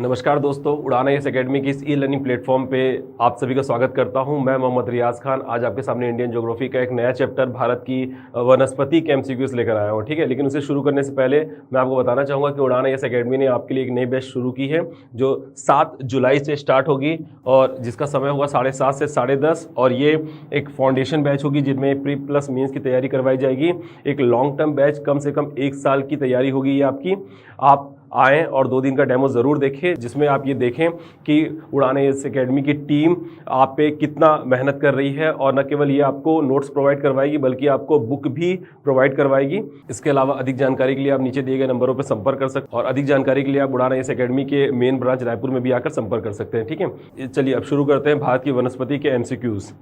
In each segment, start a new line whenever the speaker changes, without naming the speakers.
नमस्कार दोस्तों, उड़ान आईएएस एकेडमी की इस ई लर्निंग प्लेटफॉर्म पे आप सभी का स्वागत करता हूं। मैं मोहम्मद रियाज खान आज आपके सामने इंडियन ज्योग्राफी का एक नया चैप्टर भारत की वनस्पति के एमसीक्यूज लेकर आया हूं। ठीक है, लेकिन उसे शुरू करने से पहले मैं आपको बताना चाहूँगा कि उड़ान आईएएस एकेडमी ने आपके लिए एक नई बैच शुरू की है जो 7 जुलाई से स्टार्ट होगी और जिसका समय होगा 7:30 से 10:30 और ये एक फाउंडेशन बैच होगी जिनमें प्री प्लस मेंस की तैयारी करवाई जाएगी। एक लॉन्ग टर्म बैच, कम से कम 1 साल की तैयारी होगी ये आपकी। आप आएँ और 2 दिन का डेमो ज़रूर देखें जिसमें आप ये देखें कि उड़ान आईएएस एकेडमी की टीम आप पे कितना मेहनत कर रही है और न केवल ये आपको नोट्स प्रोवाइड करवाएगी बल्कि आपको बुक भी प्रोवाइड करवाएगी। इसके अलावा अधिक जानकारी के लिए आप नीचे दिए गए नंबरों पर संपर्क कर सकते हैं और अधिक जानकारी के लिए आप उड़ान आईएएस एकेडमी के मेन ब्रांच रायपुर में भी आकर संपर्क कर सकते हैं। ठीक है, चलिए अब शुरू करते हैं भारत की वनस्पति के एमसीक्यूज़।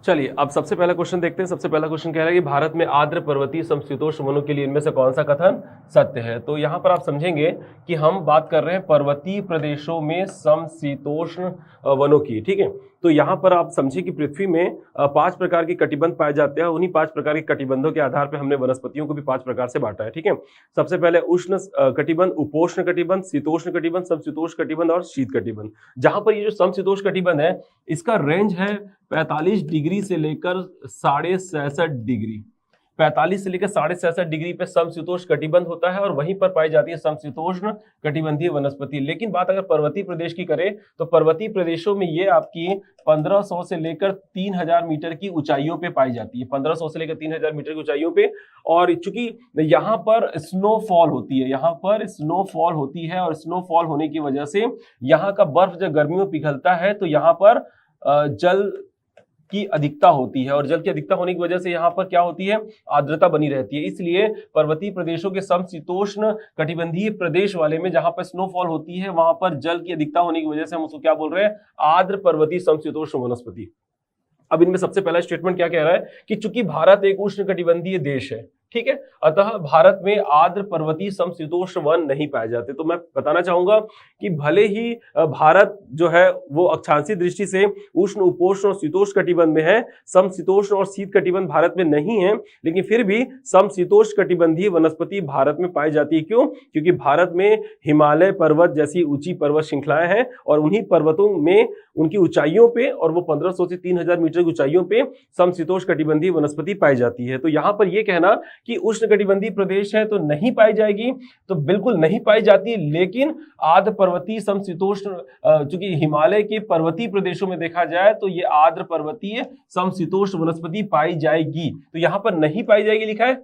चलिए अब सबसे पहला क्वेश्चन देखते हैं। सबसे पहला क्वेश्चन कह रहा है कि भारत में आर्द्र पर्वतीय समशीतोष्ण वनों के लिए इनमें से कौन सा कथन सत्य है। तो यहाँ पर आप समझेंगे कि हम बात कर रहे हैं पर्वतीय प्रदेशों में समशीतोष्ण वनों की। ठीक है, तो यहाँ पर आप समझिए कि पृथ्वी में 5 प्रकार के कटिबंध पाए जाते हैं। उन्हीं 5 प्रकार के कटिबंधों के आधार पर हमने वनस्पतियों को भी 5 प्रकार से बांटा है। ठीक है, सबसे पहले उष्ण कटिबंध, उपोष्ण कटिबंध, शीतोष्ण कटिबंध, समशीतोष्ण कटिबंध और शीत कटिबंध। जहां पर ये जो समशीतोष्ण कटिबंध है इसका रेंज है 45 डिग्री से लेकर 66.5 डिग्री। 45 से लेकर 66.5 डिग्री पे समशीतोष्ण कटिबंध होता है और वहीं पर पाई जाती है समशीतोष्ण कटिबंधीय वनस्पति। लेकिन बात अगर पर्वतीय प्रदेश की करें तो पर्वतीय प्रदेशों में ये आपकी 1500 से लेकर 3000 मीटर की ऊंचाइयों पे पाई जाती है। 1500 से लेकर 3000 मीटर की ऊंचाइयों पे। और चूंकि यहाँ पर स्नोफॉल होती है, यहाँ पर स्नोफॉल होती है और स्नोफॉल होने की वजह से यहाँ का बर्फ जब गर्मियों में पिघलता है तो यहाँ पर जल की अधिकता होती है और जल की अधिकता होने की वजह से यहाँ पर क्या होती है, आर्द्रता बनी रहती है। इसलिए पर्वतीय प्रदेशों के समशीतोष्ण कटिबंधीय प्रदेश वाले में जहां पर स्नोफॉल होती है वहां पर जल की अधिकता होने की वजह से हम उसको क्या बोल रहे हैं, आर्द्र पर्वतीय समशीतोष्ण वनस्पति। अब इनमें सबसे पहला स्टेटमेंट क्या कह रहा है कि चूंकि भारत एक उष्ण कटिबंधीय देश है, ठीक है, अतः भारत में आर्द्र पर्वतीय समशीतोष्ण वन नहीं पाए जाते। तो मैं बताना चाहूंगा कि भले ही भारत जो है वो अक्षांशीय दृष्टि से उष्ण, उपोष्ण और शीतोष्ण कटिबंध में है, समशीतोष्ण और शीत कटिबंध भारत में नहीं है, लेकिन फिर भी समशीतोष्ण कटिबंधीय वनस्पति भारत में पाई जाती है। क्यों? क्योंकि भारत में हिमालय पर्वत जैसी ऊंची पर्वत श्रृंखलाएं हैं और उन्हीं पर्वतों में उनकी ऊंचाइयों पे और वो 1500 से 3000 मीटर की ऊंचाइयों पे समशीतोष्ण कटिबंधीय वनस्पति पाई जाती है। तो यहाँ पर यह कहना कि उष्ण कटिबंधीय प्रदेश है तो नहीं पाई जाएगी, तो बिल्कुल नहीं पाई जाती। लेकिन आर्द्र पर्वतीय समशीतोष्ण, चूंकि हिमालय के पर्वतीय प्रदेशों में देखा जाए तो ये आर्द्र पर्वतीय समशीतोष्ण वनस्पति पाई जाएगी। तो यहां पर नहीं पाई जाएगी लिखा है,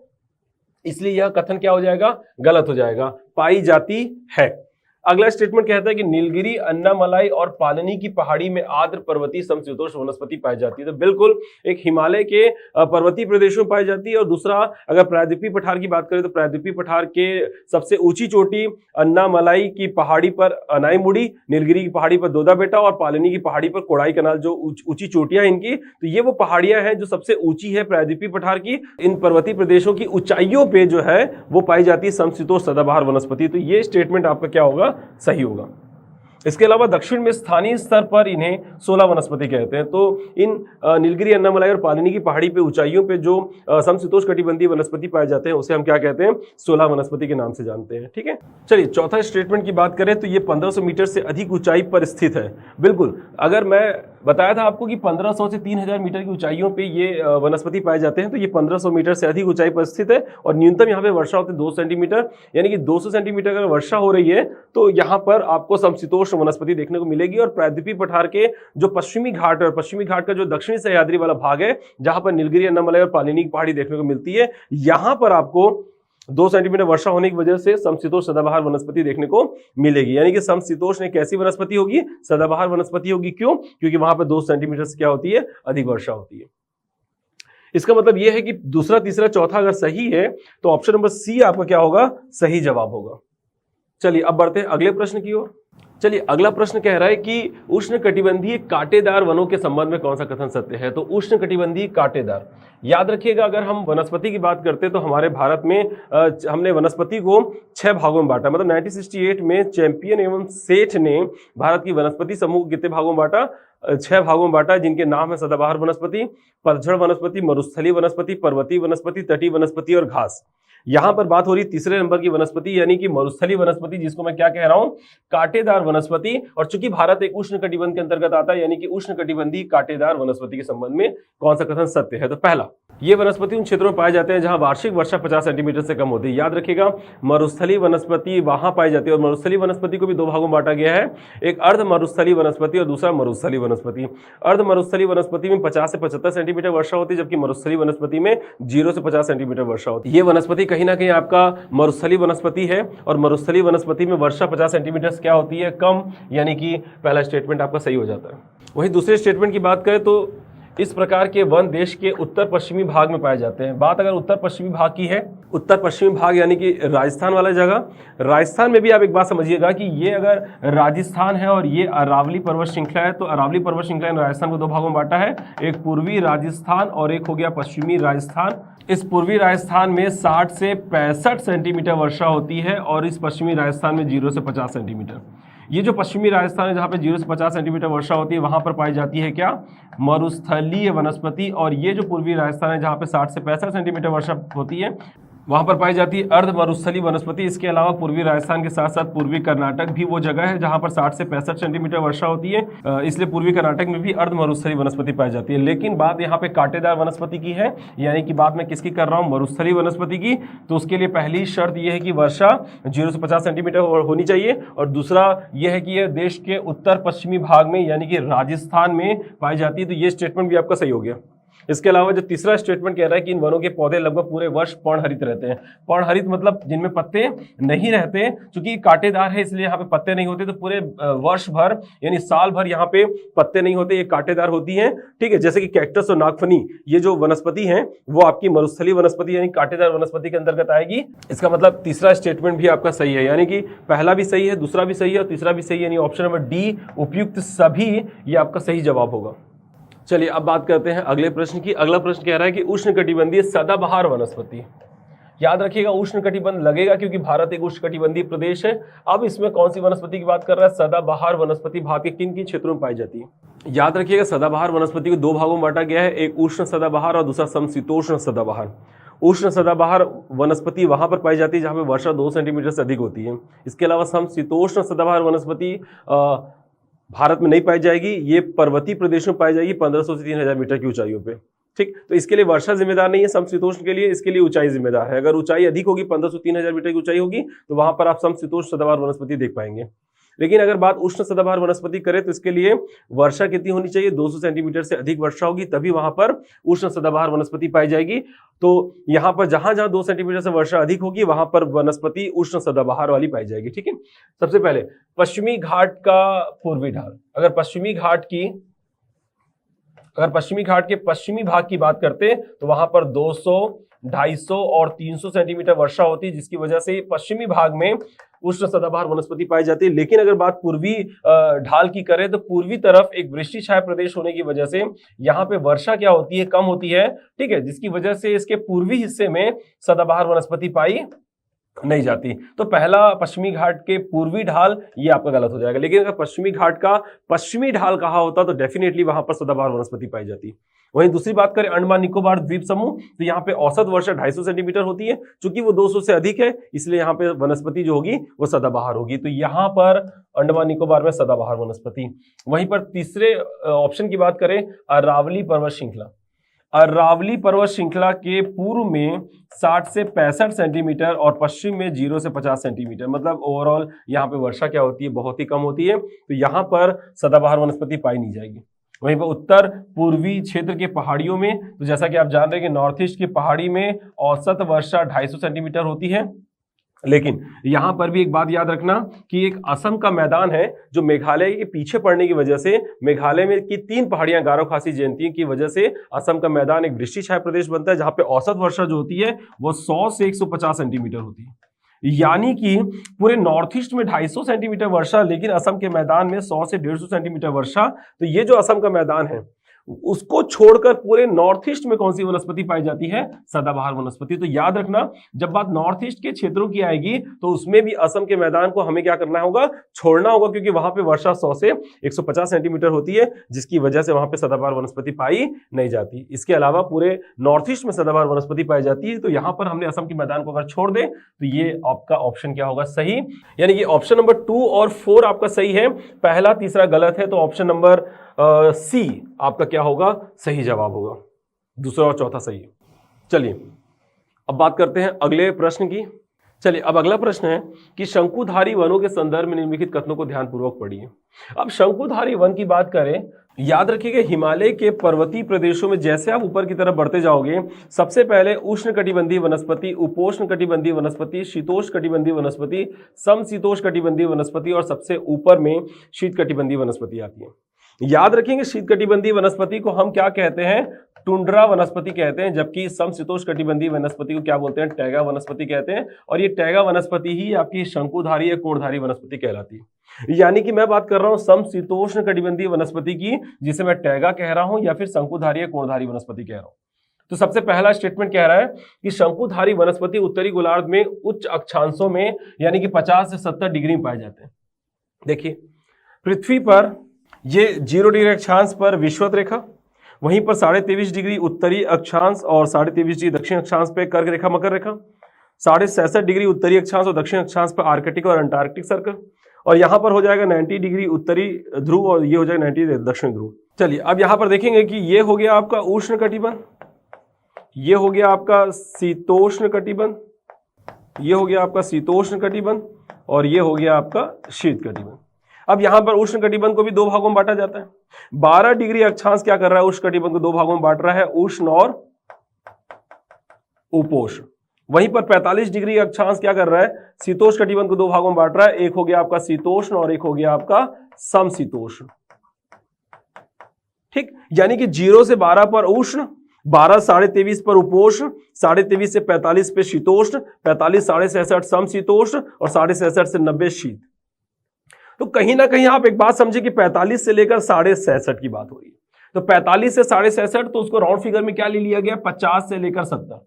इसलिए यह कथन क्या हो जाएगा, गलत हो जाएगा, पाई जाती है। अगला स्टेटमेंट कहता है कि नीलगिरी, अन्नामलाई और पालनी की पहाड़ी में आर्द्र पर्वतीय समशीतोष्ण वनस्पति पाई जाती है। तो बिल्कुल एक हिमालय के पर्वतीय प्रदेशों में पाई जाती है और दूसरा अगर प्रायद्वीपीय पठार की बात करें तो प्रायद्वीपीय पठार के सबसे ऊंची चोटी अन्नामलाई की पहाड़ी पर अनाईमुड़ी, नीलगिरी की पहाड़ी पर दोदा बेटा और पालनी की पहाड़ी पर कोडाई कनाल, जो ऊंची चोटियां इनकी, तो ये वो पहाड़ियां हैं जो सबसे ऊंची है प्रायद्वीपीय पठार की। इन पर्वतीय प्रदेशों की ऊंचाइयों पे जो है वो पाई जाती है समशीतोष्ण सदाबहार वनस्पति। तो ये स्टेटमेंट आपका क्या होगा, सही होगा। इसके अलावा दक्षिण में स्थानीय स्तर पर इन्हें 16 वनस्पति कहते हैं। तो इन नीलगिरी, अन्नामलाई और पालनी की पहाड़ी पे ऊंचाइयों पे जो समशीतोष्ण कटिबंधीय वनस्पति पाए जाते हैं उसे हम क्या कहते हैं, 16 वनस्पति के नाम से जानते हैं। ठीक है, चलिए चौथा स्टेटमेंट की बात करें तो ये 1500 मीटर से अधिक ऊंचाई पर स्थित है। बिल्कुल, अगर मैं बताया था आपको कि 1500 से 3000 मीटर की ऊंचाइयों पे ये वनस्पति पाए जाते हैं, तो ये 1500 मीटर से अधिक ऊंचाई पर स्थित है और न्यूनतम यहाँ पे वर्षा होती है 2 सेंटीमीटर, यानी कि 200 सेंटीमीटर अगर वर्षा हो रही है तो यहाँ पर आपको समशीतोष्ण वनस्पति देखने को मिलेगी। और प्रायद्वीपीय पठार के जो पश्चिमी घाट और पश्चिमी घाट का जो दक्षिणी सह्याद्री वाला भाग है जहां पर नीलगिरी, अन्नामलाई और पालनी की पहाड़ी देखने को मिलती है, यहां पर आपको 2 सेंटीमीटर वर्षा होने की वजह से समशीतोष्ण सदाबहार वनस्पति देखने को मिलेगी। यानी कि समशीतोष्ण एक कैसी वनस्पति होगी, सदाबहार वनस्पति होगी। क्यों? क्योंकि वहां पर 2 सेंटीमीटर से क्या होती है, अधिक वर्षा होती है। इसका मतलब यह है कि दूसरा, तीसरा, चौथा अगर सही है तो ऑप्शन नंबर सी आपका क्या होगा, सही जवाब होगा। चलिए अब बढ़ते हैं अगले प्रश्न की ओर। चलिए अगला प्रश्न कह रहा है कि उष्ण कटिबंधीय कांटेदार वनों के संबंध में कौन सा कथन सत्य है। तो उष्ण कटिबंधीय कांटेदार, याद रखिएगा अगर हम वनस्पति की बात करते हैं तो हमारे भारत में हमने वनस्पति को 6 भागों में बांटा। मतलब 1968 में चैंपियन एवं सेठ ने भारत की वनस्पति समूह को कितने भागों में बांटा, 6 भागों में बांटा, जिनके नाम है सदाबहार वनस्पति, पतझड़ वनस्पति, मरुस्थलीय वनस्पति, पर्वतीय वनस्पति, तटीय वनस्पति और घास। यहां पर बात हो रही तीसरे नंबर की वनस्पति यानी कि मरुस्थलीय वनस्पति, जिसको मैं क्या कह रहा हूं, कांटेदार वनस्पति। और चूंकि भारत एक उष्ण कटिबंध के अंतर्गत आता है यानी कि उष्ण कटिबंधीय कांटेदार वनस्पति के संबंध में कौन सा कथन सत्य है? तो पहला, ये वनस्पति उन क्षेत्रों में पाए जाते हैं जहां वार्षिक वर्षा 50 सेंटीमीटर से कम होती है। याद रखिएगा, मरुस्थलीय वनस्पति वहां पाई जाती है और मरुस्थलीय वनस्पति को भी दो भागों में बांटा गया है, एक अर्ध मरुस्थलीय वनस्पति और दूसरा मरुस्थलीय वनस्पति। अर्ध मरुस्थलीय वनस्पति में 50 से 75 सेंटीमीटर वर्षा होती है, जबकि मरुस्थलीय वनस्पति में 0 से 50 सेंटीमीटर वर्षा होती है। ये वनस्पति कहीं ना कहीं आपका मरुस्थलीय वनस्पति है और मरुस्थलीय वनस्पति में वर्षा 50 सेंटीमीटर क्या होती है? कम, यानी कि पहला स्टेटमेंट आपका सही हो जाता है। वहीं दूसरे स्टेटमेंट की बात करें तो इस प्रकार के वन देश के उत्तर पश्चिमी भाग में पाए जाते हैं। बात अगर उत्तर पश्चिमी भाग की है, उत्तर पश्चिमी भाग यानी कि राजस्थान वाला जगह, राजस्थान में भी आप एक बात समझिएगा कि ये अगर राजस्थान है और ये अरावली पर्वत श्रृंखला है, तो अरावली पर्वत श्रृंखला ने राजस्थान को दो भागों में बांटा है, एक पूर्वी राजस्थान और एक हो गया पश्चिमी राजस्थान। इस पूर्वी राजस्थान में 60 से 65 सेंटीमीटर वर्षा होती है और इस पश्चिमी राजस्थान में 0 से 50 सेंटीमीटर। ये जो पश्चिमी राजस्थान है जहाँ पे 0 से 50 सेंटीमीटर वर्षा होती है, वहां पर पाई जाती है क्या? मरुस्थलीय वनस्पति। और ये जो पूर्वी राजस्थान है जहाँ पे 60 से 65 सेंटीमीटर वर्षा होती है, वहां पर पाई जाती है अर्ध मरुस्थलीय वनस्पति। इसके अलावा पूर्वी राजस्थान के साथ साथ पूर्वी कर्नाटक भी वो जगह है जहां पर 60 से 65 सेंटीमीटर वर्षा होती है, इसलिए पूर्वी कर्नाटक में भी अर्ध मरुस्थलीय वनस्पति पाई जाती है। लेकिन बात यहाँ पे कांटेदार वनस्पति की है, यानी कि बात मैं किसकी कर रहा हूँ? मरुस्थलीय वनस्पति की। तो उसके लिए पहली शर्त यह है कि वर्षा 0 से 50 सेंटीमीटर होनी चाहिए, और दूसरा यह है कि यह देश के उत्तर पश्चिमी भाग में यानी कि राजस्थान में पाई जाती है। तो ये स्टेटमेंट भी आपका सही हो गया। इसके अलावा जो तीसरा स्टेटमेंट कह रहा है कि इन वनों के पौधे लगभग पूरे वर्ष पर्णहरित रहते हैं। पर्णहरित मतलब जिनमें पत्ते नहीं रहते, क्योंकि कांटेदार है इसलिए यहाँ पे पत्ते नहीं होते, तो पूरे वर्ष भर यानी साल भर यहाँ पे पत्ते नहीं होते, ये कांटेदार होती हैं। ठीक है, जैसे कि कैक्टस और नागफनी, ये जो वनस्पति है वो आपकी मरुस्थलीय वनस्पति यानी कांटेदार वनस्पति के अंतर्गत आएगी। इसका मतलब तीसरा स्टेटमेंट भी आपका सही है, यानी कि पहला भी सही है, दूसरा भी सही है और तीसरा भी सही है, यानी ऑप्शन नंबर डी उपयुक्त सभी ये आपका सही जवाब होगा। चलिए अब बात करते हैं अगले प्रश्न की। अगला प्रश्न कह रहा है कि उष्णकटिबंधीय सदाबहार वनस्पति। याद रखिएगा, उष्णकटिबंध लगेगा क्योंकि भारत एक उष्णकटिबंधीय प्रदेश है। अब इसमें कौन सी वनस्पति की बात कर रहा है? सदाबहार वनस्पति भारत के किन क्षेत्रों में पाई जाती है? याद रखिएगा, सदाबहार वनस्पति को दो भागों में बांटा गया है, एक उष्ण सदाबहार और दूसरा समशीतोष्ण सदाबहार। उष्ण सदाबहार वनस्पति वहां पर पाई जाती है जहां पर वर्षा 2 सेंटीमीटर से अधिक होती है। इसके अलावा समशीतोष्ण सदाबहार वनस्पति भारत में नहीं पाई जाएगी, ये पर्वतीय प्रदेशों में पाई जाएगी 1500 से 3000 मीटर की ऊंचाइयों पे। ठीक, तो इसके लिए वर्षा जिम्मेदार नहीं है, समशीतोष्ण के लिए इसके लिए ऊंचाई जिम्मेदार है। अगर ऊंचाई अधिक होगी, 1500 से 3000 मीटर की ऊंचाई होगी, तो वहां पर आप समशीतोष्ण सदाबहार वनस्पति देख पाएंगे। लेकिन अगर बात उष्ण सदाबहार वनस्पति करें तो इसके लिए वर्षा कितनी होनी चाहिए? 200 सेंटीमीटर से अधिक वर्षा होगी, तभी वहां पर उष्ण सदाबहार वनस्पति पाई जाएगी। तो यहाँ पर जहां जहां 2 सेंटीमीटर से वर्षा अधिक होगी वहां पर वनस्पति उष्ण सदाबहार वाली पाई जाएगी। ठीक है, सबसे पहले पश्चिमी घाट का पूर्वी ढाल। अगर पश्चिमी घाट के पश्चिमी भाग की बात करते तो वहां पर 200, 250 और 300 सेंटीमीटर वर्षा होती है, जिसकी वजह से पश्चिमी भाग में उष्ण सदाबहार वनस्पति पाई जाती है। लेकिन अगर बात पूर्वी ढाल की करें तो पूर्वी तरफ एक वृष्टि छाया प्रदेश होने की वजह से यहाँ पे वर्षा क्या होती है? कम होती है। ठीक है, जिसकी वजह से इसके पूर्वी हिस्से में सदाबहार वनस्पति पाई नहीं जाती। तो पहला पश्चिमी घाट के पूर्वी ढाल ये आपका गलत हो जाएगा। लेकिन अगर पश्चिमी घाट का पश्चिमी ढाल कहा होता तो डेफिनेटली वहां पर सदाबहार वनस्पति पाई जाती। वहीं दूसरी बात करें अंडमान निकोबार द्वीप समूह, तो यहाँ पे औसत वर्षा 250 सेंटीमीटर होती है। चूंकि वो 200 से अधिक है इसलिए यहाँ पे वनस्पति जो होगी वो सदाबहार होगी। तो यहाँ पर अंडमान निकोबार में सदाबहार वनस्पति। वहीं पर तीसरे ऑप्शन की बात करें अरावली पर्वत श्रृंखला। अरावली पर्वत श्रृंखला के पूर्व में 60 से 65 सेंटीमीटर और पश्चिम में 0 से 50 सेंटीमीटर, मतलब ओवरऑल यहाँ पे वर्षा क्या होती है? बहुत ही कम होती है। तो यहाँ पर सदाबहार वनस्पति पाई नहीं जाएगी। वहीं पर उत्तर पूर्वी क्षेत्र के पहाड़ियों में, तो जैसा कि आप जान रहे हैं कि नॉर्थ ईस्ट की पहाड़ी में औसत वर्षा 250 सेंटीमीटर होती है। लेकिन यहां पर भी एक बात याद रखना कि एक असम का मैदान है जो मेघालय के पीछे पड़ने की वजह से, मेघालय में की 3 पहाड़ियां गारो खासी जयंती की वजह से असम का मैदान एक वृष्टि छाया प्रदेश बनता है, जहां पे औसत वर्षा जो होती है वो 100 से 150 सेंटीमीटर होती है। यानी कि पूरे नॉर्थ ईस्ट में 250 सेंटीमीटर वर्षा, लेकिन असम के मैदान में 100 से 150 सेंटीमीटर वर्षा। तो ये जो असम का मैदान है उसको छोड़कर पूरे नॉर्थ ईस्ट में कौन सी वनस्पति पाई जाती है? सदाबहार वनस्पति। तो याद रखना, जब बात नॉर्थ ईस्ट के क्षेत्रों की आएगी तो उसमें भी असम के मैदान को हमें क्या करना होगा? छोड़ना होगा, क्योंकि वहां पे वर्षा 100 से 150 सेंटीमीटर होती है, जिसकी वजह से वहां पे सदाबहार वनस्पति पाई नहीं जाती। इसके अलावा पूरे नॉर्थ ईस्ट में सदाबहार वनस्पति पाई जाती है। तो यहां पर हमने असम के मैदान को अगर छोड़ दे तो ये आपका ऑप्शन क्या होगा? सही। यानी कि ऑप्शन नंबर 2 और 4 आपका सही है, पहला तीसरा गलत है। तो ऑप्शन नंबर सी आपका क्या होगा? सही जवाब होगा। दूसरा और चौथा सही है। चलिए अब बात करते हैं अगले प्रश्न की। चलिए अब अगला प्रश्न है कि शंकुधारी वनों के संदर्भ में निम्नलिखित कथनों को ध्यानपूर्वक पढ़िए। अब शंकुधारी वन की बात करें, याद रखिएगा हिमालय के पर्वतीय प्रदेशों में जैसे आप ऊपर की तरफ बढ़ते जाओगे, सबसे पहले उष्णकटिबंधीय वनस्पति, उपोष्णकटिबंधीय वनस्पति, शीतोष्णकटिबंधीय वनस्पति, समशीतोष्णकटिबंधीय वनस्पति और सबसे ऊपर में शीतकटिबंधीय वनस्पति आती है। याद रखेंगे शीतकटिबंधीय वनस्पति को हम क्या कहते हैं? टुंड्रा वनस्पति कहते हैं, जबकि समशीतोष्णकटिबंधीय वनस्पति को क्या बोलते हैं? टैगा वनस्पति कहते हैं। और ये टैगा वनस्पति ही आपकी शंकुधारी या कोणधारी वनस्पति कहलाती है। यानी कि मैं बात कर रहा हूं समशीतोष्णकटिबंधीय वनस्पति की, जिसे मैं टैगा कह रहा हूं या फिर शंकुधारी या कोणधारी वनस्पति कह रहा हूं। तो सबसे पहला स्टेटमेंट कह रहा है कि शंकुधारी वनस्पति उत्तरी गोलार्ध में उच्च अक्षांशों में यानी कि 50 से 70 डिग्री में पाए जाते हैं। देखिए पृथ्वी पर ये 0 डिग्री अक्षांश पर विषुवत रेखा, वहीं पर 23.5 डिग्री उत्तरी अक्षांश और 23.5 डिग्री दक्षिण अक्षांश पे कर्क रेखा, मकर रेखा, 66.5 डिग्री उत्तरी अक्षांश और दक्षिण अक्षांश पर आर्कटिक और अंटार्कटिक सर्कल, और यहां पर हो जाएगा 90 डिग्री उत्तरी ध्रुव और ये हो जाएगा 90 दक्षिण ध्रुव। चलिए अब यहां पर देखेंगे कि ये हो गया आपका उष्ण कटिबंध, ये हो गया आपका शीतोष्ण कटिबंध, ये हो गया आपका शीतोष्ण कटिबंध और ये हो गया आपका शीत कटिबंध। अब यहां पर उष्ण कटिबंध को भी 2 भागों में बांटा जाता है। 12 डिग्री अक्षांश क्या कर रहा है? उष्ण कटिबंध को 2 भागों में बांट रहा है, उष्ण और उपोष्ण। वहीं पर 45 डिग्री अक्षांश क्या कर रहा है? शीतोष्ण कटिबंध को 2 भागों में बांट रहा है, एक हो गया आपका शीतोष्ण और एक हो गया आपका समशीतोष्ण। ठीक, यानी कि 0 से 12 पर उष्ण, 12 23.5 पर उपोष्ण, 23.5 से 45 पे शीतोष्ण, 45 66.5 समशीतोष्ण और 66.5 से 90 शीत। तो कहीं ना कहीं आप एक बात समझे कि 45 से लेकर 66.5 की बात हो रही है। तो 45 से 66.5 तो उसको राउंड फिगर में क्या ले लिया गया? 50 से लेकर 70।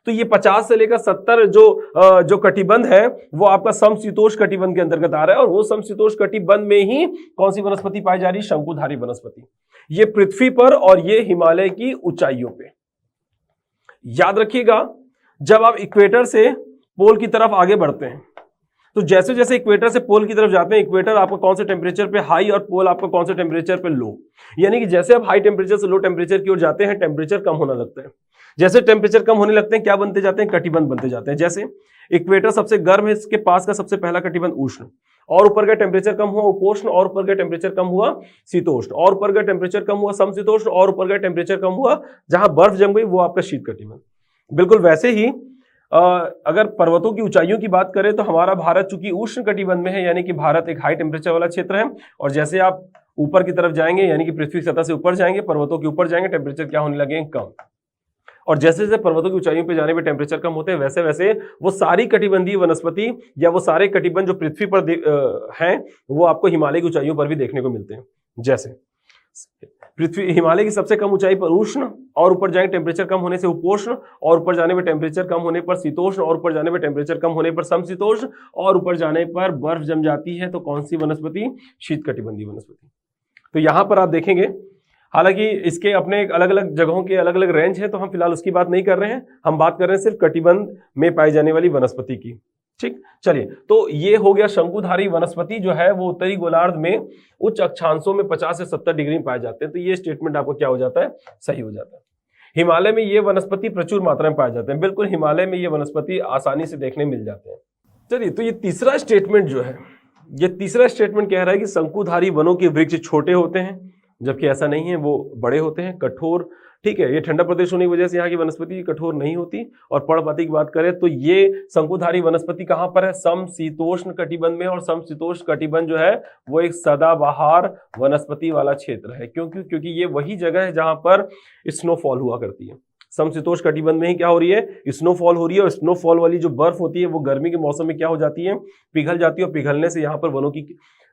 तो ये 50 से लेकर 70 जो कटिबंध है वो आपका समशीतोष्ण कटिबंध के अंतर्गत आ रहा है, और वो समशीतोष्ण कटिबंध में ही कौन सी वनस्पति पाई जा रही है? शंकुधारी वनस्पति। ये पृथ्वी पर और ये हिमालय की ऊंचाइयों पे। याद रखिएगा जब आप इक्वेटर से पोल की तरफ आगे बढ़ते हैं तो जैसे जैसे इक्वेटर से पोल की तरफ जाते हैं, इक्वेटर आपका कौन से टेम्परेचर पे हाई और पोल आपका कौन से टेम्परेचर पे लो। यानी कि जैसे आप हाई टेम्परेचर से लो टेम्परेचर की ओर जाते हैं, टेम्परेचर कम होने लगता है। जैसे टेम्परेचर कम होने लगते हैं क्या बनते जाते हैं? कटिबंध बनते जाते हैं। जैसे इक्वेटर सबसे गर्म है, इसके पास का सबसे पहला कटिबंध उष्ण, और ऊपर का टेम्परेचर कम हुआ उपोष्ण, और ऊपर का टेम्परेचर कम हुआ शीतोष्ण, और ऊपर का टेम्परेचर कम हुआ समशीतोष्ण, और ऊपर का टेम्परेचर कम हुआ जहां बर्फ जम गई वो आपका शीत कटिबंध। बिल्कुल वैसे ही अगर पर्वतों की ऊंचाइयों की बात करें तो हमारा भारत चूंकि उष्ण कटिबंध में है, यानी कि भारत एक हाई टेम्परेचर वाला क्षेत्र है, और जैसे आप ऊपर की तरफ जाएंगे यानी कि पृथ्वी की सतह से ऊपर जाएंगे, पर्वतों के ऊपर जाएंगे, टेम्परेचर क्या होने लगेंगे? कम। और जैसे जैसे पर्वतों की ऊंचाइयों पे जाने पे टेम्परेचर कम होते हैं, वैसे वैसे वो सारी कटिबंधीय वनस्पति या वो सारे कटिबंध जो पृथ्वी पर हैं वो आपको हिमालय की ऊंचाइयों पर भी देखने को मिलते हैं। जैसे पृथ्वी हिमालय की सबसे कम ऊंचाई पर उष्ण, और ऊपर जाएंगे टेम्परेचर कम होने से उपोष्ण, और ऊपर जाने पर टेम्परेचर कम होने पर शीतोष्ण, और ऊपर जाने पर टेम्परेचर कम होने पर समशीतोष्ण, और ऊपर जाने पर बर्फ जम जाती है तो कौन सी वनस्पति? शीतकटिबंधीय वनस्पति। तो यहां पर आप देखेंगे, हालांकि इसके अपने अलग अलग जगहों के अलग अलग रेंज है, तो हम फिलहाल उसकी बात नहीं कर रहे हैं, हम बात कर रहे हैं सिर्फ कटिबंध में पाई जाने वाली वनस्पति की। ठीक, चलिए तो ये हो गया शंकुधारी वनस्पति जो है वो उत्तरी गोलार्ध में उच्च अक्षांशों में 50 से 70 डिग्री में पाए जाते हैं। तो ये स्टेटमेंट आपको क्या हो जाता है? सही हो जाता है। हिमालय में ये वनस्पति प्रचुर मात्रा में पाए जाते हैं। बिल्कुल हिमालय में ये वनस्पति आसानी से देखने मिल जाते हैं। चलिए तो ये तीसरा स्टेटमेंट जो है, ये तीसरा स्टेटमेंट कह रहा है कि शंकुधारी वनों के वृक्ष छोटे होते हैं, जबकि ऐसा नहीं है, वो बड़े होते हैं, कठोर। ठीक है, ये ठंडा प्रदेश होने की वजह से यहाँ की वनस्पति कठोर नहीं होती। और पर्णपाती की बात करें तो ये शंकुधारी वनस्पति कहाँ पर है? समशीतोष्ण कटिबंध में, और समशीतोष्ण कटिबंध जो है वो एक सदाबहार वनस्पति वाला क्षेत्र है। क्योंकि ये वही जगह है जहां पर स्नोफॉल हुआ करती है। समशीतोष्ण कटिबंध में ही क्या हो रही है, स्नोफॉल हो रही है। और स्नोफॉल वाली जो बर्फ होती है वो गर्मी के मौसम में क्या हो जाती है, पिघल जाती है। और पिघलने से यहाँ पर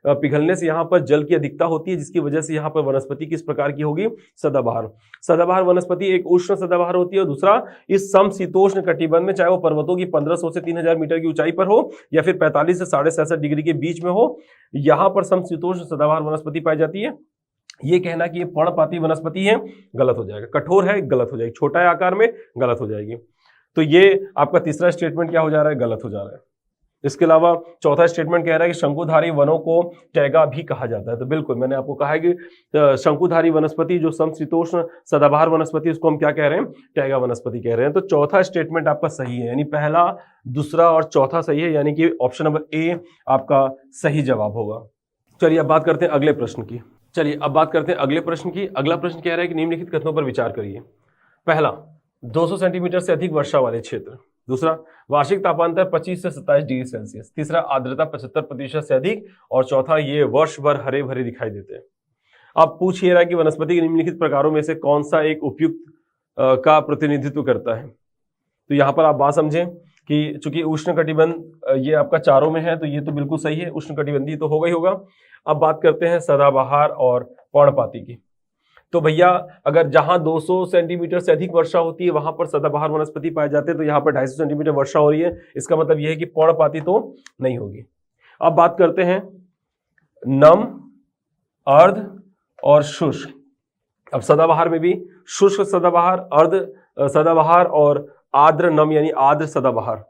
पिघलने से यहाँ पर जल की अधिकता होती है, जिसकी वजह से यहाँ पर वनस्पति किस प्रकार की होगी, सदाबहार। सदाबहार वनस्पति एक उष्ण सदाबहार होती है, और दूसरा इस समशीतोष्ण कटिबंध में, चाहे वो पर्वतों की 1500 से 3000 मीटर की ऊंचाई पर हो या फिर 45 से 66.5 डिग्री के बीच में हो, यहाँ पर समशीतोष्ण सदाबहार वनस्पति पाई जाती है। ये कहना कि ये पर्णपाती वनस्पति है, गलत हो जाएगा। कठोर है, गलत हो जाएगी। छोटा है आकार में, गलत हो जाएगी। तो ये आपका तीसरा स्टेटमेंट क्या हो जा रहा है, गलत हो जा रहा है। इसके अलावा चौथा स्टेटमेंट कह रहा है कि शंकुधारी वनों को टैगा भी कहा जाता है। तो बिल्कुल मैंने आपको कहा है कि शंकुधारी वनस्पति जो समशीतोष्ण सदाबहार वनस्पति, उसको हम क्या कह रहे हैं, टैगा वनस्पति कह रहे हैं। तो चौथा स्टेटमेंट आपका सही है, यानी पहला, दूसरा और चौथा सही है, यानी कि ऑप्शन नंबर ए आपका सही जवाब होगा। चलिए अब बात करते हैं अगले प्रश्न की। अगला प्रश्न कह रहा है कि निम्नलिखित कथनों पर विचार करिए। पहला, 200 सेंटीमीटर से अधिक वर्षा वाले क्षेत्र। दूसरा, वार्षिक तापांतर 25 से 27 डिग्री सेल्सियस। तीसरा, आर्द्रता 75% से अधिक। और चौथा, ये वर्ष भर हरे भरे दिखाई देते हैं। अब पूछ ये रहा है कि वनस्पति के निम्नलिखित प्रकारों में से कौन सा एक उपयुक्त का प्रतिनिधित्व करता है। तो यहाँ पर आप बात समझें कि चूंकि उष्ण कटिबंध ये आपका चारों में है, तो ये तो बिल्कुल सही है, उष्ण कटिबंधी तो होगा ही होगा। अब बात करते हैं सदाबहार और पर्णपाती की। तो भैया अगर जहां 200 सेंटीमीटर से अधिक वर्षा होती है वहां पर सदाबहार वनस्पति पाए जाते हैं, तो यहाँ पर 250 सेंटीमीटर वर्षा हो रही है, इसका मतलब यह है कि पर्णपाती तो नहीं होगी। अब बात करते हैं नम, अर्ध और शुष्क। अब सदाबहार में भी शुष्क सदाबहार, अर्ध सदाबहार और आर्द्र नम यानी आर्द्र सदाबहार।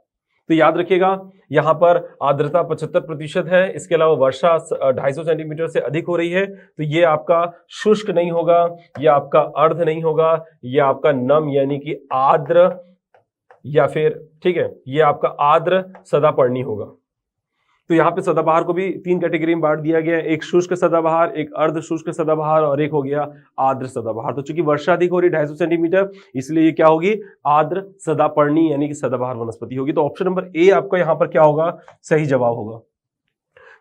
तो याद रखिएगा यहां पर आर्द्रता 75% है, इसके अलावा वर्षा 250 सेंटीमीटर से अधिक हो रही है, तो ये आपका शुष्क नहीं होगा, ये आपका अर्ध नहीं होगा, ये आपका नम यानी कि आर्द्र, या फिर ठीक है ये आपका आर्द्र सदापर्णी होगा। तो यहाँ पे सदाबहार को भी 3 कैटेगरी में बांट दिया गया है, एक शुष्क सदाबहार, एक अर्ध शुष्क सदाबहार और एक हो गया आर्द्र सदाबहार। तो चूंकि वर्षा अधिक हो रही 250 सेंटीमीटर, इसलिए ये क्या होगी, आर्द्र सदापर्णी यानी कि सदाबहार वनस्पति होगी। तो ऑप्शन नंबर ए आपका यहाँ पर क्या होगा, सही जवाब होगा।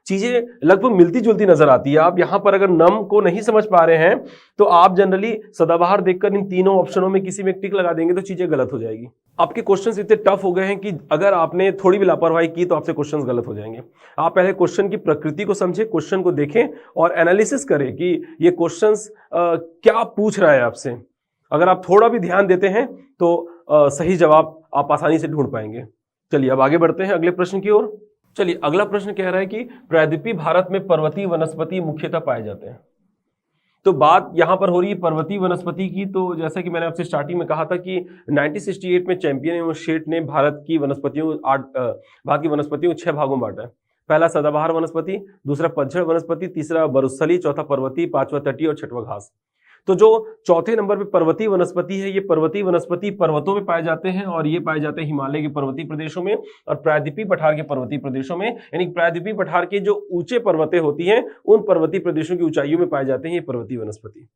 चीजें लगभग मिलती जुलती नजर आती है। आप यहां पर अगर नम को नहीं समझ पा रहे हैं तो आप जनरली सदाबहार देखकर इन तीनों ऑप्शनों में किसी में टिक लगा देंगे तो चीजें गलत हो जाएगी। आपके क्वेश्चंस इतने टफ हो गए हैं कि अगर आपने थोड़ी भी लापरवाही की तो आपसे क्वेश्चंस गलत हो जाएंगे। आप पहले क्वेश्चन की प्रकृति को समझें, क्वेश्चन को देखें और एनालिसिस करें कि ये क्वेश्चंस क्या पूछ रहा है आपसे। अगर आप थोड़ा भी ध्यान देते हैं तो सही जवाब आप आसानी से ढूंढ पाएंगे। चलिए अब आगे बढ़ते हैं अगले प्रश्न की ओर। चलिए अगला प्रश्न कह रहा है कि प्रायद्वीपीय भारत में पर्वतीय वनस्पति मुख्यतः पाए जाते हैं। तो बात यहां पर हो रही है पर्वतीय वनस्पति की। तो जैसा कि मैंने आपसे स्टार्टिंग में कहा था कि 1968 में चैंपियन एवं शेट ने भारत की वनस्पतियों को 6 भागों में बांटा है। पहला सदाबहार वनस्पति, दूसरा पतझड़ वनस्पति, तीसरा बरुस्थली, चौथा पर्वतीय, पांचवा तटीय और छठवां घास। तो जो चौथे नंबर पे पर्वतीय वनस्पति है, ये पर्वतीय वनस्पति पर्वतों में पाए जाते हैं और ये पाए जाते हैं हिमालय के पर्वतीय प्रदेशों में और प्रायद्वीपीय पठार के पर्वतीय प्रदेशों में। यानी प्रायद्वीपीय पठार के जो ऊंचे पर्वतें होती हैं उन पर्वतीय प्रदेशों की ऊंचाइयों में पाए जाते हैं ये पर्वतीय वनस्पति।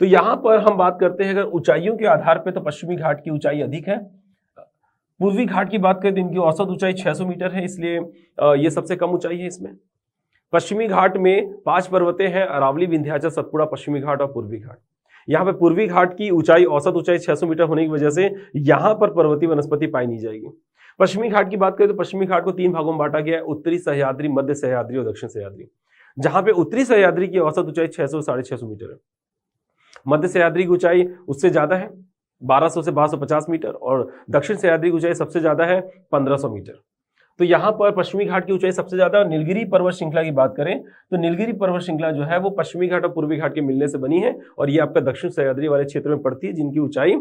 तो यहां पर हम बात करते हैं अगर ऊंचाइयों के आधार पर, तो पश्चिमी घाट की ऊंचाई अधिक है। पूर्वी घाट की बात करें तो इनकी औसत ऊंचाई 600 मीटर है, इसलिए ये सबसे कम ऊंचाई है इसमें। पश्चिमी घाट में 5 पर्वतें हैं, अरावली, विंध्याचल, सतपुड़ा, पश्चिमी घाट और पूर्वी घाट। यहाँ पे पूर्वी घाट की ऊंचाई, औसत ऊंचाई 600 मीटर होने की वजह से यहाँ पर पर्वतीय वनस्पति पाई नहीं जाएगी। पश्चिमी घाट की बात करें तो पश्चिमी घाट को 3 भागों में बांटा गया है, उत्तरी सह्याद्री, मध्य सह्याद्री और दक्षिण सह्याद्री। जहां पे उत्तरी सह्याद्री की औसत ऊंचाई 600 से 650 मीटर है, मध्य सह्याद्री की ऊंचाई उससे ज्यादा है 1200 से 1250 मीटर और दक्षिण सह्याद्री की ऊंचाई सबसे ज्यादा है 1500 मीटर। तो यहाँ पर पश्चिमी घाट की ऊंचाई सबसे ज्यादा। नीलगिरी पर्वत श्रृंखला की बात करें तो नीलगिरी पर्वत श्रृंखला जो है वो पश्चिमी घाट और पूर्वी घाट के मिलने से बनी है और ये आपका दक्षिण सह्याद्री वाले क्षेत्र में पड़ती है जिनकी ऊंचाई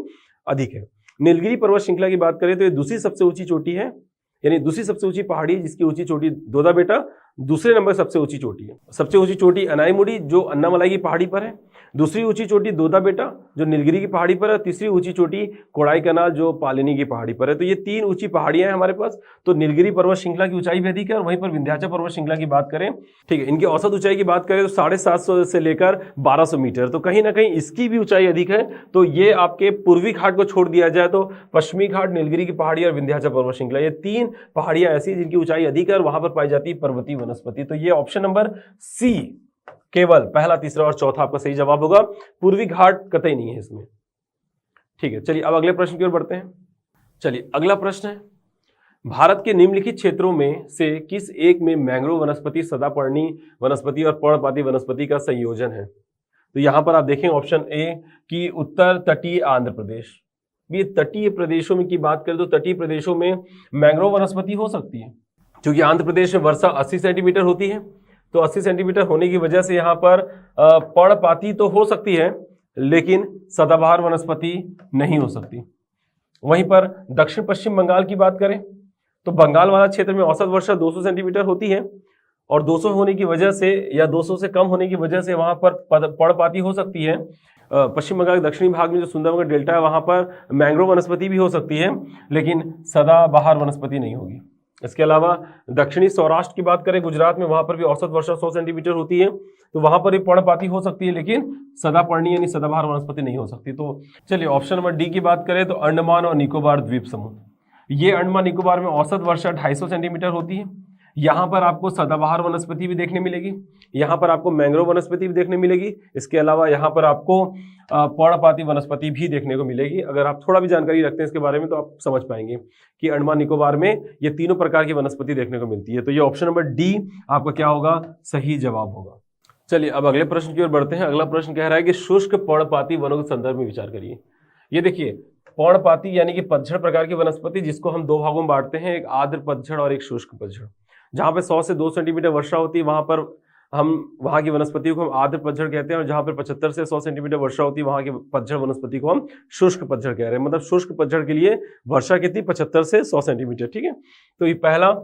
अधिक है। नीलगिरी पर्वत श्रृंखला की बात करें तो ये दूसरी सबसे ऊंची चोटी है, यानी दूसरी सबसे ऊंची पहाड़ी है जिसकी ऊंची चोटी दोदा बेटा दूसरे नंबर सबसे ऊंची चोटी है। सबसे ऊंची चोटी अनाईमुड़ी जो अन्नामलाई की पहाड़ी पर है, दूसरी ऊंची चोटी दोदा बेटा जो नीलगिरी की पहाड़ी पर है, तीसरी ऊंची चोटी कोडाईकनाल जो पालिनी की पहाड़ी पर है। तो ये 3 ऊंची पहाड़ियां हैं हमारे पास। तो नीलगिरी पर्वत श्रृंखला की ऊंचाई भी अधिक है और वहीं पर विंध्याचल पर्वत श्रृंखला की बात करें, ठीक है, इनकी औसत ऊंचाई की बात करें तो 750 से लेकर 1200 मीटर। तो कहीं ना कहीं इसकी भी ऊंचाई अधिक है। तो ये आपके पूर्वी घाट को छोड़ दिया जाए तो पश्चिमी घाट, नीलगिरी की पहाड़ी और विंध्याचल पर्वत श्रृंखला, ये 3 पहाड़ियां ऐसी जिनकी ऊंचाई अधिक है और वहां पर पाई जाती है पर्वतीय वनस्पति। तो ये ऑप्शन नंबर सी केवल पहला, तीसरा और चौथा आपका सही जवाब होगा। पूर्वी घाट कतई नहीं है इसमें, ठीक है, चलिए अब अगले प्रश्न की ओर बढ़ते हैं। चलिए अगला प्रश्न है, भारत के निम्नलिखित क्षेत्रों में से किस एक में मैंग्रोव वनस्पति, सदापर्णी वनस्पति और पर्णपाती वनस्पति का संयोजन है? तो यहां पर आप देखें ऑप्शन ए कि उत्तर तटीय आंध्र प्रदेश। ये तटीय प्रदेशों में की बात करें तो तटीय प्रदेशों में मैंग्रोव वनस्पति हो सकती है, क्योंकि आंध्र प्रदेश में वर्षा 80 सेंटीमीटर होती है, तो 80 सेंटीमीटर होने की वजह से यहाँ पर पर्णपाती तो हो सकती है लेकिन सदाबहार वनस्पति नहीं हो सकती। वहीं पर दक्षिण पश्चिम बंगाल की बात करें तो बंगाल वाला क्षेत्र में औसत वर्षा 200 सेंटीमीटर होती है और 200 होने की वजह से या 200 से कम होने की वजह से वहां पर पर्णपाती हो सकती है। पश्चिम बंगाल के दक्षिणी भाग में जो सुंदरबन डेल्टा है वहां पर मैंग्रोव वनस्पति भी हो सकती है लेकिन सदाबहार वनस्पति नहीं होगी। इसके अलावा दक्षिणी सौराष्ट्र की बात करें, गुजरात में वहां पर भी औसत वर्षा 100 सेंटीमीटर होती है, तो वहां पर भी पर्णपाती हो सकती है लेकिन सदापर्णी यानी सदाबहार वनस्पति नहीं हो सकती। तो चलिए ऑप्शन नंबर डी की बात करें तो अंडमान और निकोबार द्वीप समूह, ये अंडमान निकोबार में औसत वर्षा 250 सेंटीमीटर होती है। यहाँ पर आपको सदाबहार वनस्पति भी देखने मिलेगी, यहाँ पर आपको मैंग्रोव वनस्पति भी देखने मिलेगी, इसके अलावा यहाँ पर आपको पर्णपाती वनस्पति भी देखने को मिलेगी। अगर आप थोड़ा भी जानकारी रखते हैं इसके बारे में तो आप समझ पाएंगे कि अंडमान निकोबार में ये तीनों प्रकार की वनस्पति देखने को मिलती है। तो ये ऑप्शन नंबर डी आपका क्या होगा, सही जवाब होगा। चलिए अब अगले प्रश्न की ओर बढ़ते हैं। अगला प्रश्न कह रहा है कि शुष्क पर्णपाती वनों के संदर्भ में विचार करिए। ये देखिए पर्णपाती यानी कि पतझड़ प्रकार की वनस्पति, जिसको हम दो भागों में बांटते हैं, एक आर्द्र पतझड़ और एक शुष्क पतझड़। जहां पे 100 से 2 सेंटीमीटर वर्षा होती है वहां पर हम वहां की वनस्पति को हम आर्द्र पतझड़ कहते हैं, और जहां पर 75 से 100 सेंटीमीटर वर्षा होती है वहां की पतझड़ वनस्पति को हम शुष्क पतझड़ कह रहे हैं। मतलब शुष्क पतझड़ के लिए वर्षा कितनी, 75 से 100 सेंटीमीटर। ठीक है, तो ये पहला,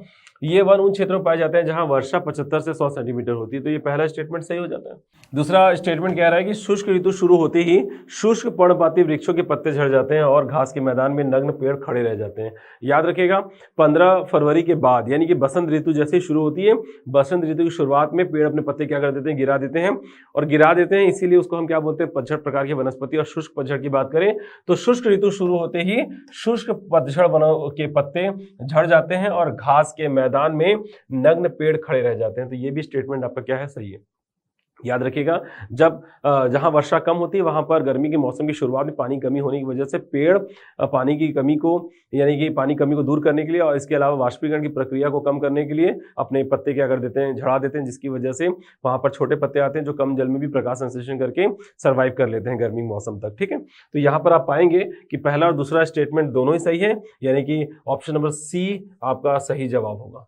ये वन उन क्षेत्रों में पाए जाते हैं जहां वर्षा 75 से 100 सेंटीमीटर होती है, तो ये पहला स्टेटमेंट सही हो जाता है। दूसरा स्टेटमेंट कह रहा है कि शुष्क ऋतु शुरू होते ही शुष्क पर्णपाती वृक्षों के पत्ते झड़ जाते हैं और घास के मैदान में नग्न पेड़ खड़े रह जाते हैं। याद रखिएगा 15 फरवरी के बाद यानी कि बसंत ऋतु जैसे ही शुरू होती है, बसंत ऋतु की शुरुआत में पेड़ अपने पत्ते क्या कर देते हैं, गिरा देते हैं, और गिरा देते हैं इसीलिए उसको हम क्या बोलते हैं, पतझड़ प्रकार की वनस्पति। और शुष्क पतझड़ की बात करें तो शुष्क ऋतु शुरू होते ही शुष्क पतझड़ वनों के पत्ते झड़ जाते हैं और घास के मैदान में नग्न पेड़ खड़े रह जाते हैं। तो ये भी स्टेटमेंट आपका क्या है, सही है। याद रखिएगा जब जहां वर्षा कम होती है वहां पर गर्मी के मौसम की शुरुआत में पानी कमी होने की वजह से पेड़ पानी की कमी को यानी कि पानी कमी को दूर करने के लिए और इसके अलावा वाष्पीकरण की प्रक्रिया को कम करने के लिए अपने पत्ते क्या कर देते हैं, झड़ा देते हैं, जिसकी वजह से वहां पर छोटे पत्ते आते हैं जो कम जल में भी प्रकाश संश्लेषण करके सर्वाइव कर लेते हैं गर्मी मौसम तक। ठीक है, तो यहाँ पर आप पाएंगे कि पहला और दूसरा स्टेटमेंट दोनों ही सही है, यानी कि ऑप्शन नंबर सी आपका सही जवाब होगा।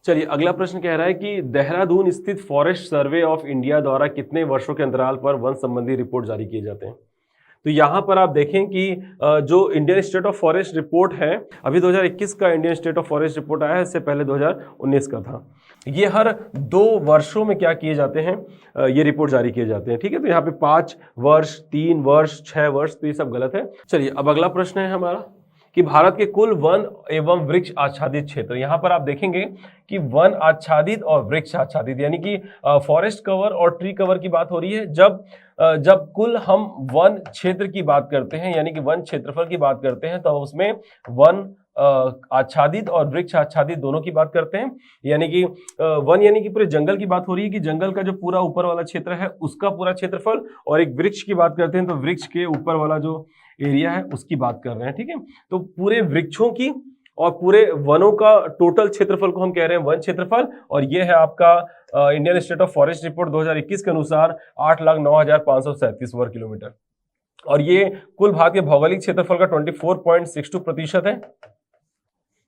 चलिए अगला प्रश्न कह रहा है कि देहरादून स्थित फॉरेस्ट सर्वे ऑफ इंडिया द्वारा कितने वर्षों के अंतराल पर वन संबंधी रिपोर्ट जारी किए जाते हैं? तो यहाँ पर आप देखें कि जो Indian state of forest report है, अभी 2021 का Indian state of forest report आया है, इससे पहले 2019 का था। ये हर 2 वर्षों में क्या किए जाते हैं, ये रिपोर्ट जारी किए जाते हैं। ठीक है, तो यहाँ पे 5 वर्ष, 3 वर्ष, 6 वर्ष, तो ये सब गलत है। चलिए अब अगला प्रश्न है हमारा कि भारत के कुल वन एवं वृक्ष आच्छादित क्षेत्र, यहाँ पर आप देखेंगे कि वन आच्छादित और वृक्ष आच्छादित यानी कि फॉरेस्ट कवर और ट्री कवर की बात हो रही है। जब कुल हम वन क्षेत्र की बात करते हैं यानी कि वन क्षेत्रफल की बात करते हैं तो उसमें वन आच्छादित और वृक्ष आच्छादित दोनों की बात करते हैं। यानी कि वन यानी कि पूरे जंगल की बात हो रही है कि जंगल का जो पूरा ऊपर वाला क्षेत्र है उसका पूरा क्षेत्रफल, और एक वृक्ष की बात करते हैं तो वृक्ष के ऊपर वाला जो एरिया है उसकी बात कर रहे हैं। ठीक है, तो पूरे वृक्षों की और पूरे वनों का टोटल क्षेत्रफल को हम कह रहे हैं वन क्षेत्रफल, और ये है आपका Indian state of forest report 2021 के अनुसार 8,09,537 वर्ग किलोमीटर, और ये कुल भारत के भौगोलिक क्षेत्रफल का 24.62% है,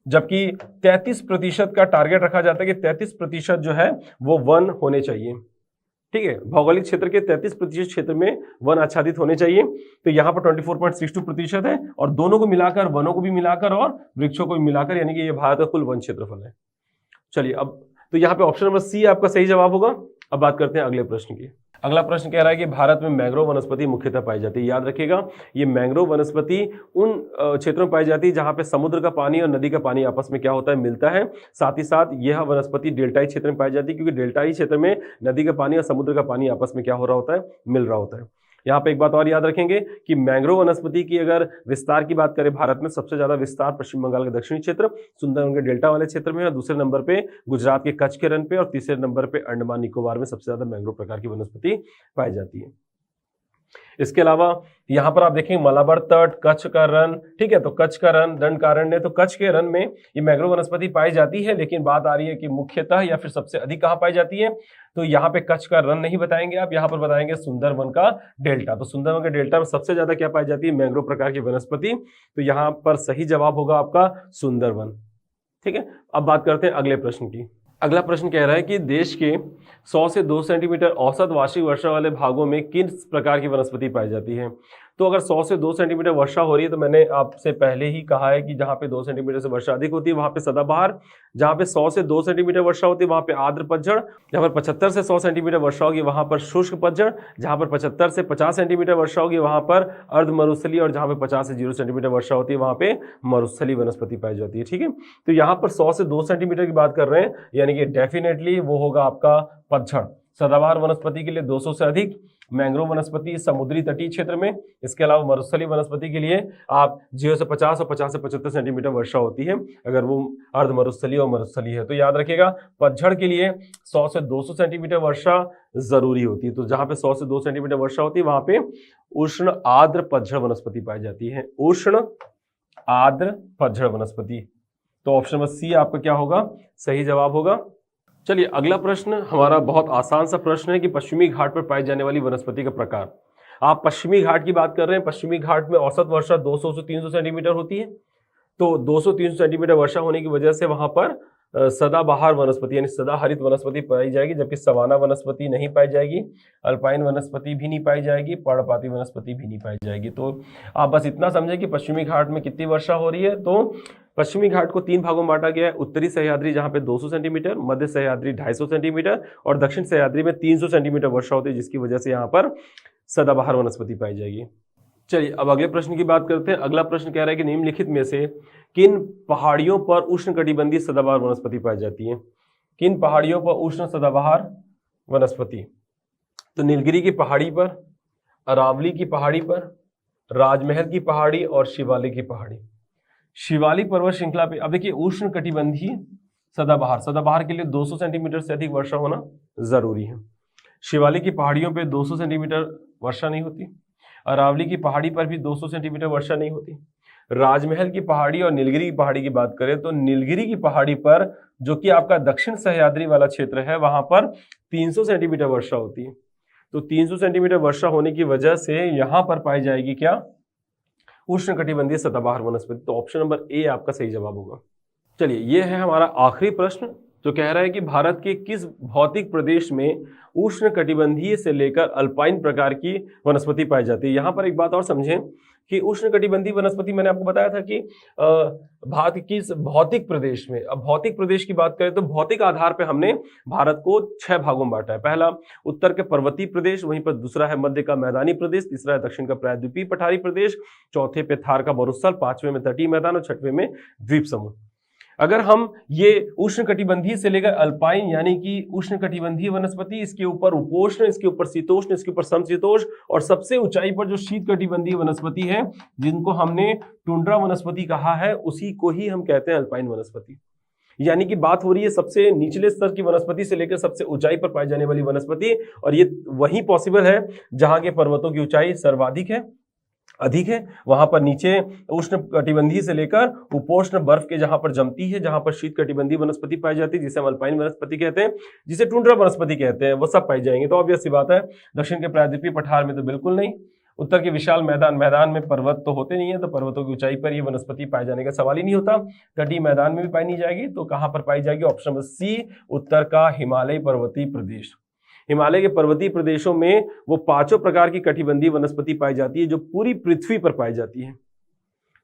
जबकि 33% का टारगेट रखा जाता है कि 33% जो है वो वन होने चाहिए। ठीक है, भौगोलिक क्षेत्र के 33% क्षेत्र में वन आच्छादित होने चाहिए, तो यहाँ पर 24.62% है, और दोनों को मिलाकर, वनों को भी मिलाकर और वृक्षों को भी मिलाकर, यानी कि ये भारत का कुल वन क्षेत्रफल है। चलिए अब तो यहाँ पे ऑप्शन नंबर सी आपका सही जवाब होगा। अब बात करते हैं अगले प्रश्न की। अगला प्रश्न कह रहा है कि भारत में मैंग्रोव वनस्पति मुख्यतः पाई जाती है। याद रखिएगा ये मैंग्रोव वनस्पति उन क्षेत्रों में पाई जाती है जहां पे समुद्र का पानी और नदी का पानी आपस में क्या होता है, मिलता है। साथ ही साथ यह वनस्पति डेल्टाई क्षेत्र में पाई जाती है, क्योंकि डेल्टाई क्षेत्र में नदी का पानी और समुद्र का पानी आपस में क्या हो रहा होता है, मिल रहा होता है। यहाँ पे एक बात और याद रखेंगे कि मैंग्रोव वनस्पति की अगर विस्तार की बात करें, भारत में सबसे ज्यादा विस्तार पश्चिम बंगाल के दक्षिणी क्षेत्र, सुंदरबन के डेल्टा वाले क्षेत्र में, और दूसरे नंबर पे गुजरात के कच्छ के रन पे, और तीसरे नंबर पे अंडमान निकोबार में सबसे ज्यादा मैंग्रोव प्रकार की वनस्पति पाई जाती है। इसके अलावा यहाँ पर आप देखेंगे मलाबार तट, कच्छ का रण, ठीक है, तो कच्छ का रण, दंडकारण्य, तो कच्छ के रण में ये मैंग्रोव वनस्पति पाई जाती है, लेकिन बात आ रही है कि मुख्यतः या फिर सबसे अधिक कहाँ पाई जाती है, तो यहाँ पे कच्छ का रण नहीं बताएंगे आप, यहाँ पर बताएंगे सुंदरवन का डेल्टा। तो सुंदरवन के डेल्टा में सबसे ज्यादा क्या पाई जाती है, मैंग्रोव प्रकार की वनस्पति, तो यहाँ पर सही जवाब होगा आपका सुंदरवन। ठीक है, अब बात करते हैं अगले प्रश्न की। अगला प्रश्न कह रहा है कि देश के 100 से 2 सेंटीमीटर औसत वार्षिक वर्षा वाले भागों में किस प्रकार की वनस्पति पाई जाती है। तो अगर 100 से 2 सेंटीमीटर वर्षा हो रही है, तो मैंने आपसे पहले ही कहा है कि जहाँ पे 2 सेंटीमीटर से वर्षा अधिक होती है वहाँ पे सदाबहार, जहाँ पे 100 से 2 सेंटीमीटर वर्षा होती है वहाँ पे आर्द्र पतझड़, जहाँ पर 75 से 100 सेंटीमीटर वर्षा होगी वहाँ पर शुष्क पतझड़, जहाँ पर 75 से 50 सेंटीमीटर वर्षा होगी वहाँ पर अर्ध मरुस्थलीय, और जहाँ पे 50 से 0 सेंटीमीटर वर्षा होती है वहाँ पे मरुस्थलीय वनस्पति पाई जाती है। ठीक है, तो यहाँ पर 100 से 2 सेंटीमीटर की बात कर रहे हैं, यानी कि डेफिनेटली वो होगा आपका पतझड़। सदाबहार वनस्पति के लिए 200 से अधिक, मैंग्रोव वनस्पति समुद्री तटीय क्षेत्र में, इसके अलावा मरुस्थलीय वनस्पति के लिए आप 0 से 50 और 50 से 75 सेंटीमीटर वर्षा होती है अगर वो अर्ध मरुस्थलीय और मरुस्थलीय है। तो याद रखिएगा पतझड़ के लिए 100 से 200 सेंटीमीटर वर्षा जरूरी होती है। तो जहां पे 100 से 2 सेंटीमीटर वर्षा होती है वहां पे उष्ण आर्द्र पतझड़ वनस्पति पाई जाती है, उष्ण आर्द्र पतझड़ वनस्पति। तो ऑप्शन नंबर सी आपका क्या होगा, सही जवाब होगा। चलिए अगला प्रश्न हमारा बहुत आसान सा प्रश्न है कि पश्चिमी घाट पर पाई जाने वाली वनस्पति का प्रकार। आप पश्चिमी घाट की बात कर रहे हैं, पश्चिमी घाट में औसत वर्षा 200 से 300 सेंटीमीटर होती है। तो 200-300 सेंटीमीटर वर्षा होने की वजह से वहां पर सदाबहार वनस्पति यानी सदाहरित वनस्पति पाई जाएगी, जबकि सवाना वनस्पति नहीं पाई जाएगी, अल्पाइन वनस्पति भी नहीं पाई जाएगी, पर्णपाती वनस्पति भी नहीं पाई जाएगी। तो आप बस इतना समझें कि पश्चिमी घाट में कितनी वर्षा हो रही है। तो पश्चिमी घाट को 3 भागों में बांटा गया है, उत्तरी सह्याद्री जहां पे 200 सेंटीमीटर, मध्य सह्याद्री 250 सेंटीमीटर और दक्षिण सह्याद्री में 300 सेंटीमीटर वर्षा होती है, जिसकी वजह से यहाँ पर सदाबहार वनस्पति पाई जाएगी। चलिए अब अगले प्रश्न की बात करते हैं। अगला प्रश्न कह रहा है कि निम्नलिखित में से किन पहाड़ियों पर उष्णकटिबंधीय सदाबहार वनस्पति पाई जाती है। किन पहाड़ियों पर उष्ण सदाबहार वनस्पति, तो नीलगिरी की पहाड़ी पर, अरावली की पहाड़ी पर, राजमहल की पहाड़ी और शिवालिक की पहाड़ी। शिवालिक पर्वत श्रृंखला पे अब देखिए उष्णकटिबंधीय सदाबहार, सदाबहार के लिए 200 सेंटीमीटर से अधिक वर्षा होना जरूरी है। शिवालिक की पहाड़ियों पे 200 सेंटीमीटर वर्षा नहीं होती, अरावली की पहाड़ी पर भी 200 सेंटीमीटर वर्षा नहीं होती। राजमहल की पहाड़ी और नीलगिरी की पहाड़ी की बात करें तो नीलगिरी की पहाड़ी पर जो कि आपका दक्षिण सह्याद्री वाला क्षेत्र है वहां पर 300 सेंटीमीटर वर्षा होती है। तो 300 सेंटीमीटर वर्षा होने की वजह से यहां पर पाई जाएगी क्या, उष्णकटिबंधीय सदाबहार वनस्पति। तो ऑप्शन नंबर ए आपका सही जवाब होगा। चलिए ये है हमारा आखिरी प्रश्न जो कह रहा है कि भारत के किस भौतिक प्रदेश में उष्णकटिबंधीय से लेकर अल्पाइन प्रकार की वनस्पति पाई जाती है। यहाँ पर एक बात और समझें कि उष्णकटिबंधीय वनस्पति मैंने आपको बताया था कि भारत के किस भौतिक प्रदेश में। अब भौतिक प्रदेश की बात करें तो भौतिक आधार पर हमने भारत को 6 भागों में बांटा है। पहला उत्तर के पर्वतीय प्रदेश, वहीं पर दूसरा है मध्य का मैदानी प्रदेश, तीसरा है दक्षिण का प्रायद्वीपीय पठारी प्रदेश, चौथे पे थार का मरुस्थल, 5वें में तटीय मैदान और 6वें में द्वीप समूह। अगर हम ये उष्णकटिबंधीय से लेकर अल्पाइन यानी कि उष्णकटिबंधीय वनस्पति, इसके ऊपर उपोष्ण, इसके ऊपर शीतोष्ण, इसके ऊपर समशीतोष्ण और सबसे ऊंचाई पर जो शीतकटिबंधीय वनस्पति है जिनको हमने टुंड्रा वनस्पति कहा है, उसी को ही हम कहते हैं अल्पाइन वनस्पति। यानी कि बात हो रही है सबसे निचले स्तर की वनस्पति से लेकर सबसे ऊंचाई पर पाई जाने वाली वनस्पति, और ये वही पॉसिबल है जहां के पर्वतों की ऊंचाई सर्वाधिक है, अधिक है। वहां पर नीचे उष्ण कटिबंधीय से लेकर उपोष्ण बर्फ के जहां पर जमती है, जहां पर शीत कटिबंधीय वनस्पति पाई जाती है जिसे हम अल्पाइन वनस्पति कहते हैं, जिसे टुंड्रा वनस्पति कहते हैं, वो सब पाई जाएंगे। तो ऑब्वियस सी बात है दक्षिण के प्रायद्वीपीय पठार में तो बिल्कुल नहीं, उत्तर के विशाल मैदान में पर्वत तो होते नहीं है, तो पर्वतों की ऊंचाई पर ये वनस्पति पाए जाने का सवाल ही नहीं होता। तटीय मैदान में भी पाई नहीं जाएगी, तो कहां पर पाई जाएगी, ऑप्शन नंबर सी उत्तर का हिमालय पर्वतीय प्रदेश। हिमालय के पर्वतीय प्रदेशों में वो 5 प्रकार की कटिबंधीय वनस्पति पाई जाती है जो पूरी पृथ्वी पर पाई जाती है।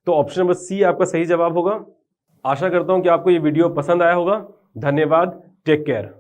तो ऑप्शन नंबर सी आपका सही जवाब होगा। आशा करता हूं कि आपको ये वीडियो पसंद आया होगा। धन्यवाद, टेक केयर।